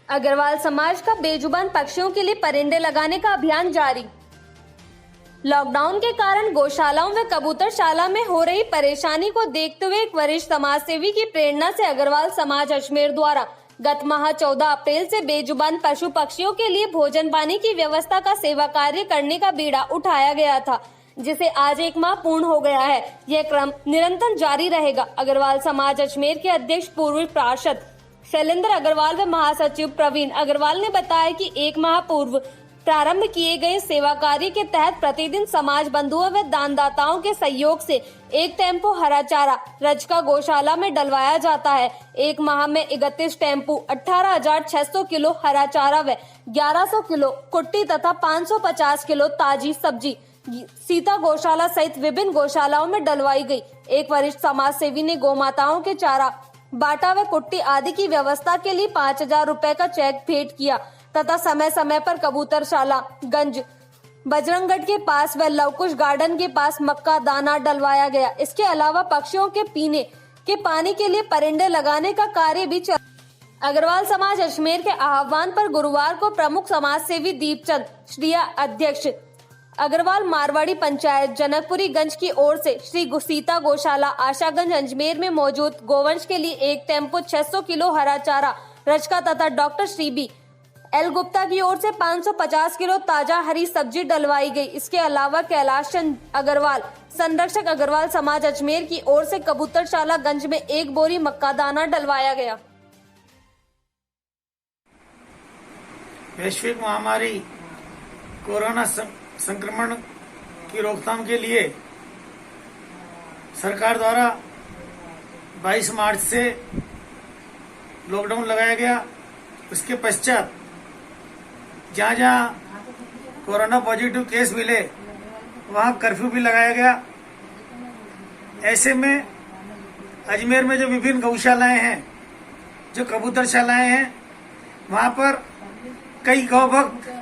अग्रवाल समाज का बेजुबान पक्षियों के लिए परिंदे लगाने का अभियान जारी। लॉकडाउन के कारण गौशालाओं व कबूतरशाला में हो रही परेशानी को देखते हुए एक वरिष्ठ समाज सेवी की प्रेरणा से अग्रवाल समाज अजमेर द्वारा गत माह 14 अप्रैल से बेजुबान पशु पक्षियों के लिए भोजन पानी की व्यवस्था का सेवा कार्य करने का बीड़ा उठाया गया था, जिसे आज 1 माह पूर्ण हो गया है। यह क्रम निरंतर जारी रहेगा। अग्रवाल समाज अजमेर के अध्यक्ष पूर्व पार्षद शैलेंद्र अग्रवाल व महासचिव प्रवीण अग्रवाल ने बताया कि 1 माह पूर्व प्रारंभ किए गए सेवा कार्य के तहत प्रतिदिन समाज बंधुओं व दानदाताओं के सहयोग से 1 टेम्पो हरा चारा रजका गौशाला में डलवाया जाता है। 1 माह में 31 टेम्पो 18,600 किलो हरा चारा व 1100 किलो कुट्टी तथा 550 किलो ताजी सब्जी सीता गौशाला सहित विभिन्न गौशालाओं में डलवाई गई। एक वरिष्ठ समाज सेवी ने गौ माताओं के चारा बाटा व कुट्टी आदि की व्यवस्था के लिए 5,000 रुपए का चेक भेंट किया तथा समय समय पर कबूतरशाला गंज बजरंगगढ़ के पास व लवकुश गार्डन के पास मक्का दाना डलवाया गया। इसके अलावा पक्षियों के पीने के पानी के लिए परिंदे लगाने का कार्य भी चल। अग्रवाल समाज अजमेर के आह्वान पर गुरुवार को प्रमुख समाज सेवी दीपचंद श्रिया अध्यक्ष अग्रवाल मारवाड़ी पंचायत जनकपुरी गंज की ओर से श्री सीता गौशाला आशागंज अजमेर में मौजूद गोवंश के लिए 1 टेम्पो 600 किलो हरा चारा रजका तथा doctor Shri B L Gupta की ओर से 550 किलो ताजा हरी सब्जी डलवाई गई। इसके अलावा कैलाश चंद अग्रवाल संरक्षक अग्रवाल समाज अजमेर की ओर से कबूतरशाला गंज में 1 बोरी मक्का दाना डलवाया गया। वैश्विक महामारी कोरोना संक्रमण की रोकथाम के लिए सरकार द्वारा 22 मार्च से लॉकडाउन लगाया गया। उसके पश्चात जहाँ जहाँ कोरोना पॉजिटिव केस मिले वहाँ कर्फ्यू भी लगाया गया। ऐसे में अजमेर में जो विभिन्न गौशालाएं हैं, जो कबूतरशालाएं हैं, वहाँ पर कई गौभक्त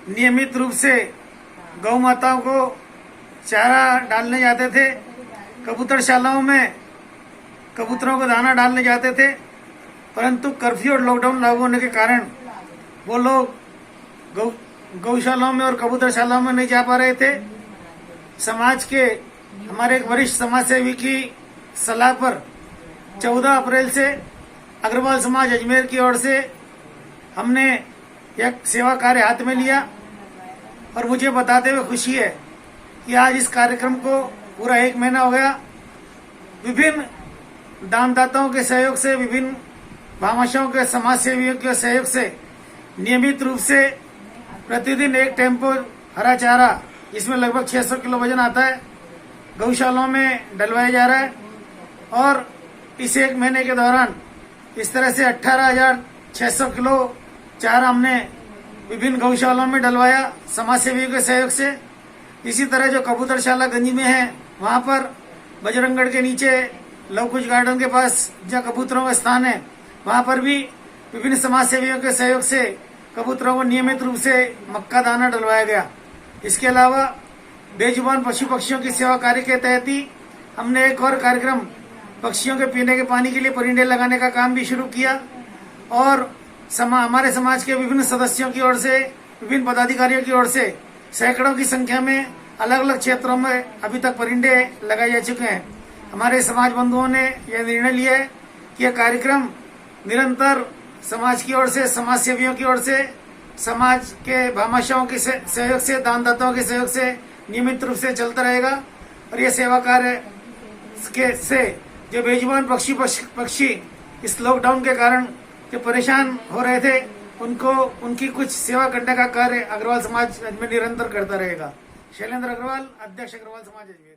नियमित रूप से गौ माताओं को चारा डालने जाते थे। कबूतरशालाओं में कबूतरों को दाना डालने जाते थे, परंतु कर्फ्यू और लॉकडाउन लागू होने के कारण वो लोग गौशालाओं में और कबूतरशालाओं में नहीं जा पा रहे थे। समाज के हमारे एक वरिष्ठ समाज सेवी की सलाह पर 14 अप्रैल से अग्रवाल समाज अजमेर की ओर से हमने यह सेवा कार्य हाथ में लिया और मुझे बताते हुए खुशी है कि आज इस कार्यक्रम को पूरा 1 महीना हो गया। विभिन्न दानदाताओं के सहयोग से, विभिन्न भामाशाओं के समाज सेवियों के सहयोग से नियमित रूप से प्रतिदिन 1 टेम्पो हरा चारा, इसमें लगभग 600 किलो वजन आता है, गौशालाओं में डलवाया जा रहा है। और इस 1 महीने के दौरान इस तरह से 18,600 किलो चारा हमने विभिन्न गौशालाओं में डलवाया समाज सेवियों के सहयोग से। इसी तरह जो कबूतरशाला गंज में है, वहां पर बजरंगगढ़ के नीचे लवकुश गार्डन के पास जहाँ कबूतरों का स्थान है, वहां पर भी विभिन्न समाज सेवियों के सहयोग से कबूतरों को नियमित रूप से मक्का दाना डलवाया गया। इसके अलावा बेजुबान पशु पक्षियों की सेवा कार्य के तहत ही हमने एक और कार्यक्रम पक्षियों के पीने के पानी के लिए परिंदे लगाने का काम भी शुरू किया। और हमारे समाज के विभिन्न सदस्यों की ओर से, विभिन्न पदाधिकारियों की ओर से सैकड़ों की संख्या में अलग अलग क्षेत्रों में अभी तक परिंदे लगाए जा चुके हैं। हमारे समाज बंधुओं ने यह निर्णय लिया है कि यह कार्यक्रम निरंतर समाज की ओर से, समाज सेवियों की ओर से, समाज के भामाशाओं के सहयोग से, दानदाताओं के सहयोग से नियमित रूप से चलता रहेगा। और यह सेवा कार्य से जो बेजुबान पक्षी इस लॉकडाउन के कारण जो परेशान हो रहे थे, उनको उनकी कुछ सेवा करने का कार्य अग्रवाल समाज अजमेर निरंतर करता रहेगा। शैलेंद्र अग्रवाल, अध्यक्ष अग्रवाल समाज अजमेर।